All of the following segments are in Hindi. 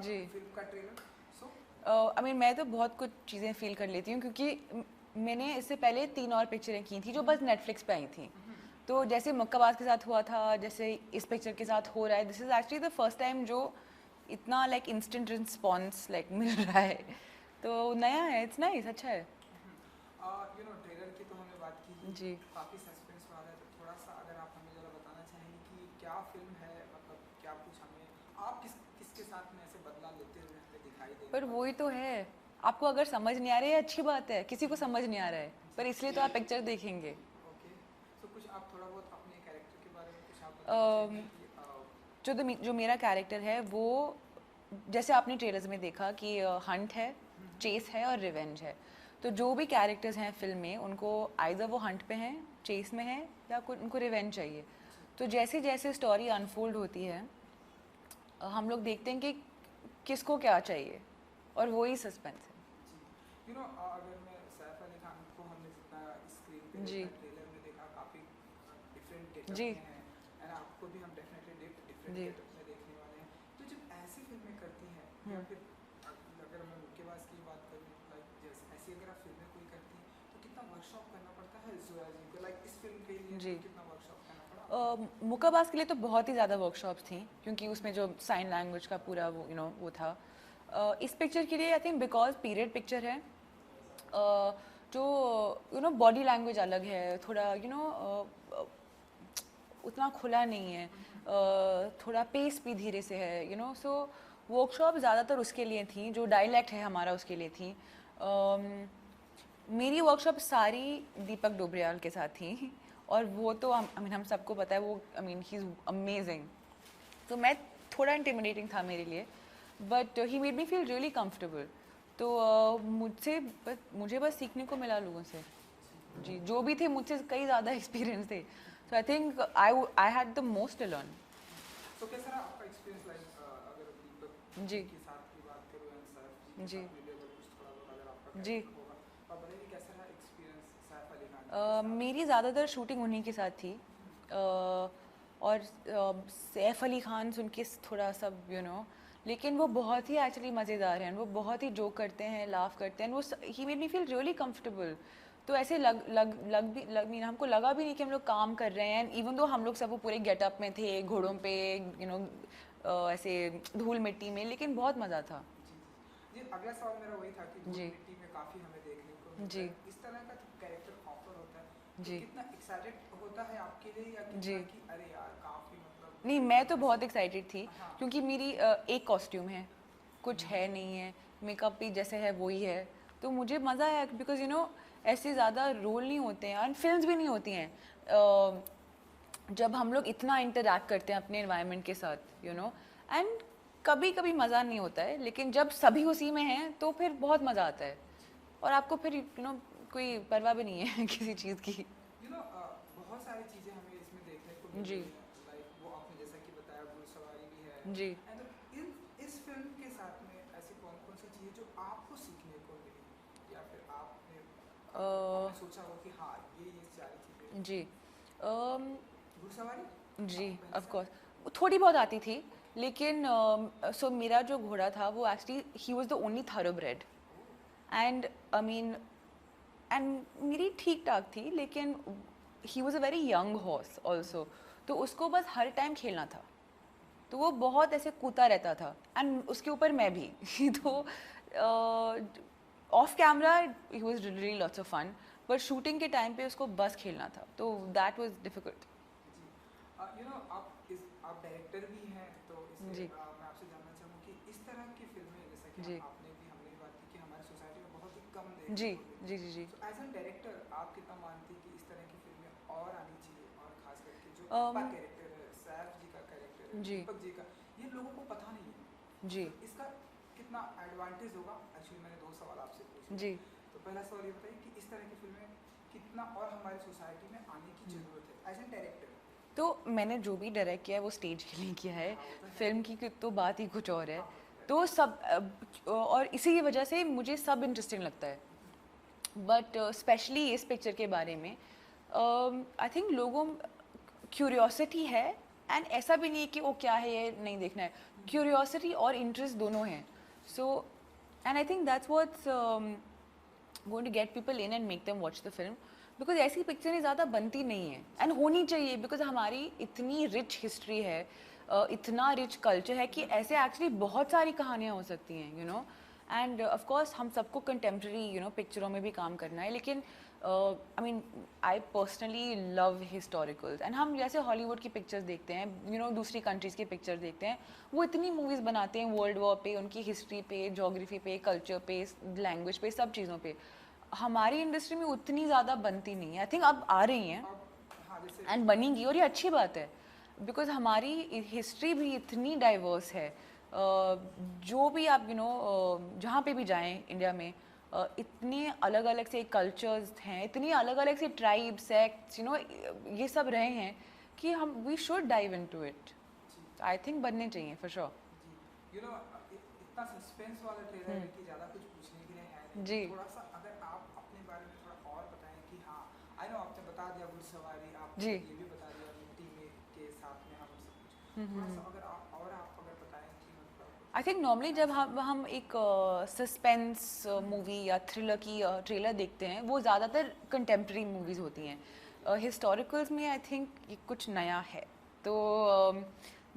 जी फिल्म का ट्रेलर। सो आई मीन मैं तो बहुत कुछ चीज़ें फील कर लेती हूँ क्योंकि मैंने इससे पहले 3 और पिक्चरें की थी जो बस नेटफ्लिक्स पे आई थी। तो जैसे मुक्काबाज के साथ हुआ था, जैसे इस पिक्चर के साथ हो रहा है, this is actually the first time जो इतना लाइक इंस्टेंट रिस्पॉन्स लाइक मिल रहा है। तो नया है, इट्स नाइस, अच्छा है। यू नो ट्रेलर की तो हमने बात की ही, जी काफ़ी सस्पेंस वाला है, तो थोड़ा सा अगर आप हमें ज़रा बताना चाहेंगे कि क्या फिल्म है, मतलब क्या कुछ हमें आप किसके साथ में ऐसे बदला लेते हुए हमें दिखाई देने पर वाले वही हैं। तो है, आपको अगर समझ नहीं आ रहा है अच्छी बात है, किसी को समझ नहीं आ रहा है पर इसलिए तो आप पिक्चर देखेंगे। ओके, सो कुछ आप थोड़ा बहुत अपने कैरेक्टर के बारे में कुछ आप बताना अम, चाहेंगे कि जो मेरा कैरेक्टर है वो जैसे आपने ट्रेलर्स में देखा कि हंट है, चेस है और रिवेंज है। तो जो भी कैरेक्टर्स हैं फिल्म में उनको आइदर वो हंट पे हैं, चेस में हैं या कुछ उनको रिवेंज चाहिए। तो जैसे जैसे स्टोरी अनफोल्ड होती है हम लोग देखते हैं कि किसको क्या चाहिए और वही सस्पेंस है। जी, यू नो अगर मैं सैफ अली खान को हमने जितना स्क्रीन पे जी देखा, ट्रेलर में देखा, काफ़ी डिफरेंट गेटअप जी में है, एंड आपको भी हम डेफिनेटली डिफरेंट जी गेटअप में देखने वाले हैं। तो जब ऐसी फिल्में करती हैं या फिर अगर मैं मुक्केबाज की बात करूँ, लाइक जैसे ऐसी अगर आप फिल्में कोई करती हैं तो कितना वर्कशॉप करना पड़ता है जोया जी को, लाइक इस फिल्म के लिए जी। तो कितना वर्कशॉप करना पड़ा आपको? मुक्काबाज के लिए तो बहुत ही ज़्यादा वर्कशॉप्स थी क्योंकि उसमें जो साइन लैंग्वेज का पूरा वो वो था। इस पिक्चर के लिए I think because period picture है, जो बॉडी लैंग्वेज अलग है थोड़ा, उतना खुला नहीं है, थोड़ा पेस भी धीरे से है, सो वर्कशॉप ज़्यादातर उसके लिए थी, जो डायलैक्ट है हमारा उसके लिए थी। मेरी वर्कशॉप सारी दीपक डोबरियाल के साथ थी और वो तो हम सबको पता है वो, ही इज़ अमेजिंग। तो मैं थोड़ा इंटिमिडेटिंग था मेरे लिए, but he made me feel really comfortable. तो मुझे बस सीखने को मिला लोगों से। जी, जो भी थे मुझसे कई ज़्यादा एक्सपीरियंस थे, so I think I had the most to learn. तो कैसा रहा आपका एक्सपीरियंस, लाइक अगर दीपक जी जी के साथ की बात करूँ एंड सैफ जी के जी साथ में भी अगर कुछ थोड़ा बहुत अगर आपका जी। कैरेक्टर होगा तो आप बताइए कैसा रहा एक्सपीरियंस सैफ अली खान जी के साथ? मेरी ज़्यादातर शूटिंग उन्हीं के साथ थी, और सैफ अली खान सुन के थोड़ा सब लेकिन वो बहुत ही एक्चुअली मज़ेदार हैं, वो बहुत ही जोक करते हैं, लाफ करते हैं, वो he made me feel really comfortable. तो ऐसे लग मीन हमको लगा भी नहीं कि हम लोग काम कर रहे हैं, इवन दो हम लोग सब वो पूरे गेटअप में थे, घोड़ों पे, ऐसे धूल मिट्टी में, लेकिन बहुत मज़ा था। जी, अगला सवाल मेरा वही था कि धूल जी मिट्टी में काफ़ी हमें देखने को मिलता जी है, इस तरह का जब कैरेक्टर ऑफर होता है तो जी कितना एक्साइटेड होता है आपके लिए, या जी। कितना कि अरे यार काफ़ी मतलब नहीं, मैं तो बहुत एक्साइटेड थी हाँ। क्योंकि मेरी एक कॉस्ट्यूम है, कुछ है नहीं है, मेकअप भी जैसे है वही है। तो मुझे मज़ा आया बिकॉज ऐसे ज़्यादा रोल नहीं होते हैं और फिल्म्स भी नहीं होती हैं, जब हम लोग इतना इंटरैक्ट करते हैं अपने एनवायरनमेंट के साथ, एंड कभी कभी मज़ा नहीं होता है, लेकिन जब सभी उसी में हैं तो फिर बहुत मज़ा आता है और आपको फिर कोई परवाह भी नहीं है किसी चीज़ की। यू नो बहुत सारी चीज़ें हमें इसमें देखने को मिल जी रही हैं, लाइक वो आपने जैसा कि बताया घुड़सवारी भी है, जी। एंड इस फिल्म के साथ में ऐसी कौन कौन सी चीज़ें जो आपको सीखने को मिली, या फिर आपने अ, आपने सोचा हो कि हाँ ये सारी चीज़ें। जी अम, घुड़सवारी जी आपको पहले ऑफ से कोर्स थोड़ी बहुत आती थी, लेकिन सो मेरा जो घोड़ा था वो actually he was the only thoroughbred, and I mean and मेरी ठीक ठाक थी, लेकिन he was a very young horse also, तो उसको बस हर टाइम खेलना था, तो वो बहुत ऐसे कूदता रहता था, एंड उसके ऊपर मैं भी तो ऑफ कैमरा ही was really lots of fun, पर शूटिंग के टाइम पे उसको बस खेलना था, तो दैट वाज डिफिकल्ट। जी, यू नो आप डायरेक्टर भी हैं, तो इससे जी मैं आपसे जानना चाहूँ कि इस तरह की फिल्में जैसा कि जी आपने भी हमने भी बात की कि हमारी सोसाइटी में बहुत ही कम जी देखने को मिलती जी है, जी जी। सो एज एन डायरेक्टर आप कितना मानती हैं कि इस तरह की फिल्में और आनी चाहिए, और खास करके जो um, आपका कैरेक्टर है, सैफ जी का कैरेक्टर है, जी दीपक जी का, ये लोगों को पता नहीं है, जी तो इसका कितना एडवांटेज होगा? एक्चुअली मैंने दो सवाल आपसे पूछे थे, जी तो पहला सवाल ये बताइए कि इस तरह की फिल्में कितना और हमारी सोसाइटी में आने की ज़रूरत है एज एन डायरेक्टर? तो मैंने जो भी डायरेक्ट किया है वो स्टेज के लिए किया है, हाँ वो तो है, फिल्म की तो बात ही कुछ और है। हाँ वो तो है। तो सब और इसी की वजह से मुझे सब इंटरेस्टिंग लगता है, बट स्पेशली इस पिक्चर के बारे में आई थिंक लोगों क्यूरियोसिटी है, एंड ऐसा भी नहीं है कि वो क्या है ये नहीं देखना है, क्यूरियोसिटी और इंटरेस्ट दोनों हैं. So and I think that's what's going to get people in and make them watch the film. Because ऐसी पिक्चरें ज़्यादा बनती नहीं हैं एंड होनी चाहिए, बिकॉज हमारी इतनी रिच हिस्ट्री है, इतना रिच कल्चर है कि ऐसे एक्चुअली बहुत सारी कहानियाँ हो सकती हैं, you know. End of course हम सबको कंटेम्प्रेरी यू नो पिक्चरों में भी काम करना है, लेकिन I mean I personally love historicals. And हम जैसे हॉलीवुड की पिक्चर्स देखते हैं, यू नो, दूसरी कंट्रीज़ की पिक्चर देखते हैं, वो इतनी मूवीज़ बनाते हैं वर्ल्ड वॉर पे, उनकी हिस्ट्री पे, जोग्राफी पे, कल्चर पे, लैंग्वेज पे, सब चीज़ों पे. हमारी इंडस्ट्री में उतनी ज़्यादा बनती नहीं है. आई थिंक अब आ रही हैं एंड बनेंगी, और ये अच्छी बात है, बिकॉज हमारी हिस्ट्री भी इतनी डाइवर्स है. जो भी आप यू नो जहाँ पे भी जाएं इंडिया में, इतने अलग अलग से कल्चर्स हैं, इतनी अलग अलग से ट्राइब, सेक्ट्स, यू नो, ये सब रहे हैं कि हम we should dive into it. I think बनने चाहिए फॉर श्योर. यू नो इतना सस्पेंस वाला ट्रेलर है कि ज़्यादा कुछ पूछने के लिए है नहीं. जी. थोड़ा सा अगर आप अपने बारे में थोड़ा और बताएं कि हाँ, आई नो आपने बता दिया घुड़सवारी, आप जी. ये भी बता दिया मिट्टी में के साथ में हम सब कुछ. थोड़ा सा अगर आप अगर बताएं कि मतलब आई थिंक नॉर्मली जब हम एक सस्पेंस मूवी या थ्रिलर की ट्रेलर देखते हैं, वो ज़्यादातर कंटेम्प्रेरी मूवीज़ होती हैं. हिस्टोरिकल्स में आई थिंक कुछ नया है, तो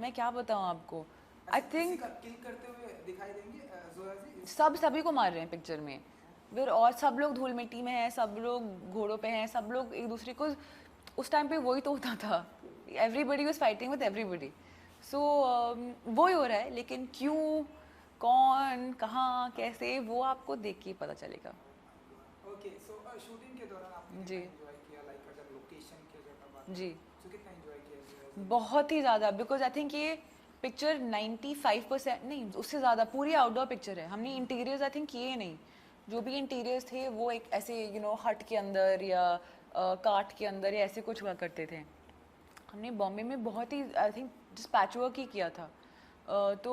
मैं क्या बताऊँ आपको. आई थिंक किल करते हुए दिखाई देंगे जोया जी. सभी को मार रहे हैं पिक्चर में फिर, और सब लोग धूल मिट्टी में हैं, सब लोग घोड़ों पे हैं, सब लोग एक दूसरे को, उस टाइम पे वही तो होता था, everybody was fighting with everybody. So वही हो रहा है, लेकिन क्यों, कौन, कहाँ, कैसे, वो आपको देख के ही पता चलेगा. ओके. सो शूटिंग के दौरान आपने जी. कितना एंजॉय किया, लाइक अगर लोकेशन की अगर मैं बात जी. करूं, तो कितना एंजॉय किया जोया जी? बहुत ही ज़्यादा, बिकॉज आई थिंक ये पिक्चर 95% नहीं, उससे ज़्यादा पूरी आउटडोर पिक्चर है. हमने इंटीरियर्स आई थिंक किए नहीं. जो भी इंटीरियर्स थे वो एक ऐसे यू नो हट के अंदर या काट के अंदर या ऐसे कुछ हुआ करते थे. हमने बॉम्बे में बहुत ही आई थिंक जस्ट पैचवर्क ही किया था. तो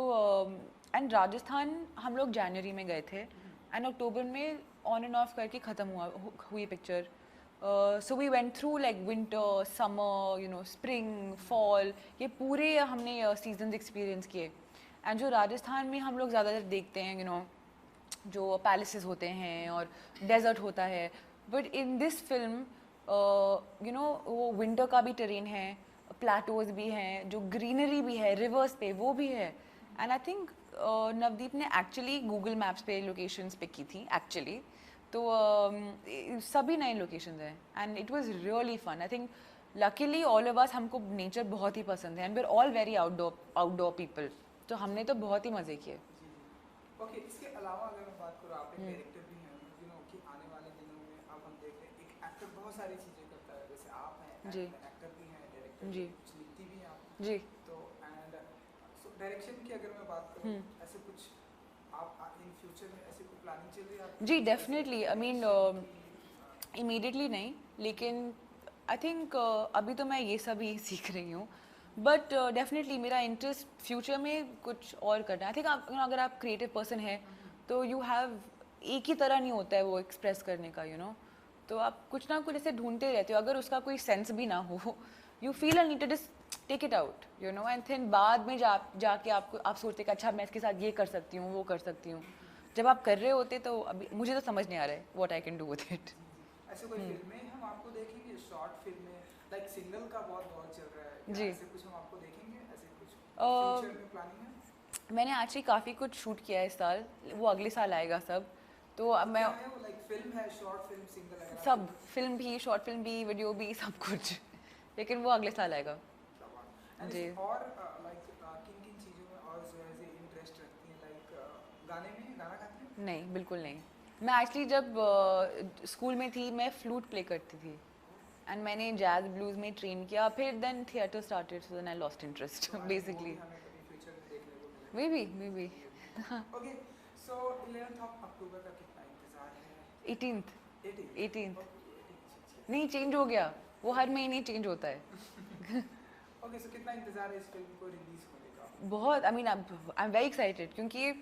एंड राजस्थान हम लोग जनवरी में गए थे एंड अक्टूबर में ऑन एंड ऑफ करके ख़त्म हुई पिक्चर. So we went through like winter, summer, you know, spring, fall, ये पूरे हमने सीजन्स एक्सपीरियंस किए. एंड जो राजस्थान में हम लोग ज़्यादातर देखते हैं, यू नो, जो पैलेसेस होते हैं और डेजर्ट होता है, but in this film you know वो विंटर का भी टेरेन है, प्लेटोज भी हैं, जो ग्रीनरी भी है रिवर्स पे वो भी है. एंड आई थिंक नवदीप ने एक्चुअली गूगल मैप्स पे लोकेशंस पिक की थी एक्चुअली, तो सभी नए लोकेशंस हैं and it was really fun. I think luckily all of us, हमको नेचर बहुत ही पसंद है and we are all very outdoor people, तो हमने तो बहुत ही मज़े किए. ओके. इसके अलावा अगर मैं बात करूँ, आप एक डायरेक्टर भी हैं, यू नो, कि आने वाले दिनों में अब हम देख रहे हैं एक एक्टर बहुत सारी चीज़ें करता है, जैसे आप हैं जी. एक्टर भी हैं, डायरेक्टर जी. कुछ लिखती भी हैं आप. जी. तो एंड सो डायरेक्शन की अगर मैं बात करूँ, ऐसे कुछ आप इन फ्यूचर में ऐसी कोई प्लानिंग चल रही है आपकी? जी डेफिनेटली. आई मीन इमीडिएटली नहीं, लेकिन आई थिंक अभी तो मैं ये सब ही सीख रही हूँ, बट डेफिनेटली मेरा इंटरेस्ट फ्यूचर में कुछ और करना है. आई थिंक आप अगर आप क्रिएटिव पर्सन हैं तो यू हैव, एक ही तरह नहीं होता है वो एक्सप्रेस करने का, यू नो, तो आप कुछ ना कुछ ऐसे ढूंढते रहते हो. अगर उसका कोई सेंस भी ना हो, you feel a need to just take it out, you know, and फिर बाद में जाके आप सोचते कि अच्छा मैं इसके साथ ये कर सकती हूँ, वो कर सकती हूँ. जब आप कर रहे होते तो अभी मुझे तो समझ नहीं आ रहा है what I can do with it. ऐसे कोई फिल्में हम आपको देखेंगे, शॉर्ट फिल्में, लाइक सिंगल का बहुत दौर चल रहा है, जी. ऐसे कुछ हम आपको देखेंगे, ऐसे कुछ फ्यूचर में प्लानिंग है? मैंने एक्चुअली काफ़ी कुछ शूट किया है इस साल, वो अगले साल आएगा सब. तो अब मैं क्या है वो, लाइक फिल्म है, शॉर्ट फिल्म, सिंगल है? सब, फिल्म भी, शॉर्ट फिल्म भी, वीडियो भी, सब कुछ, लेकिन वो अगले साल आएगा. जी. और लाइक किन किन चीज़ों में और जो है इंटरेस्ट रखती हैं, लाइक गाने में, गाना गाती हैं? नहीं, बिल्कुल नहीं. मैं एक्चुअली जब स्कूल में थी मैं फ्लूट प्ले करती थी एंड मैंने जैज ब्लूज़ में ट्रेन किया, फिर then theatre started, so then I lost interest basically. हमें कभी फ्यूचर में देखने को मिलेगा. Maybe. Okay. So 11th of October का कितना इंतजार है? 18th. 18th. नहीं, चेंज हो गया, वो हर महीने चेंज होता है. ओके. सो कितना इंतजार है इस फिल्म को रिलीज होने का? बहुत, आई mean I am very excited, क्योंकि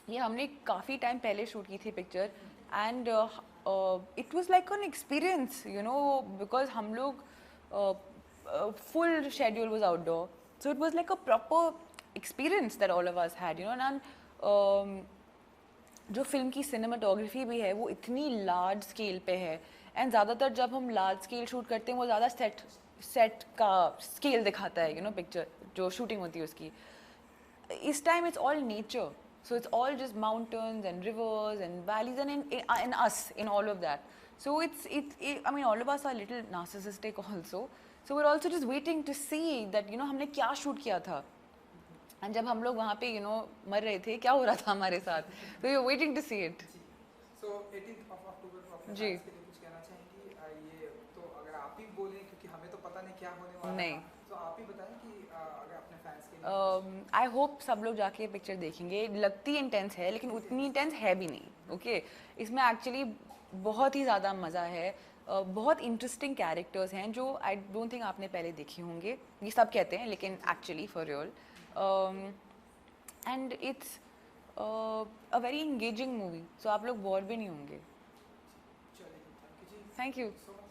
ये हमने काफ़ी टाइम पहले शूट की थी picture and it was like an experience, you know, because हम लोग full schedule was outdoor, so it was like a proper experience that all of us had, you know, and जो फिल्म की सिनेमाटोग्राफी भी है वो इतनी लार्ज स्केल पे है, एंड ज़्यादातर जब हम लार्ज स्केल शूट करते हैं वो ज़्यादा सेट का स्केल दिखाता है, यू नो, पिक्चर जो शूटिंग होती है उसकी. This time it's all nature, so it's all just mountains and rivers and valleys, and in us, in all of that. So I mean, all of us are a little narcissistic also, so we're also just waiting to see that, you know, हमने क्या शूट किया था, and जब हम लोग वहाँ पे, you know, मर रहे थे, क्या हो रहा था हमारे साथ, so we're waiting to see it. So 18th of October को अपने जी. fans के लिए कुछ कहना चाहेंगी? ये तो अगर आप ही बोलें, क्योंकि हमें तो पता नहीं क्या होने वाला नहीं. था, तो आप ही बताएं कि अगर अपने फैंस के लिए आई होप सब लोग जाके पिक्चर देखेंगे. लगती इंटेंस है लेकिन उतनी इंटेंस है भी नहीं. ओके, इसमें एक्चुअली बहुत ही ज़्यादा मज़ा है. बहुत इंटरेस्टिंग कैरेक्टर्स हैं जो आई डोंट थिंक आपने पहले देखे होंगे. ये सब कहते हैं लेकिन actually for real, and it's a very engaging movie, so आप लोग बोर भी नहीं होंगे. चलेगी. Thank you ji. Thank you. So much.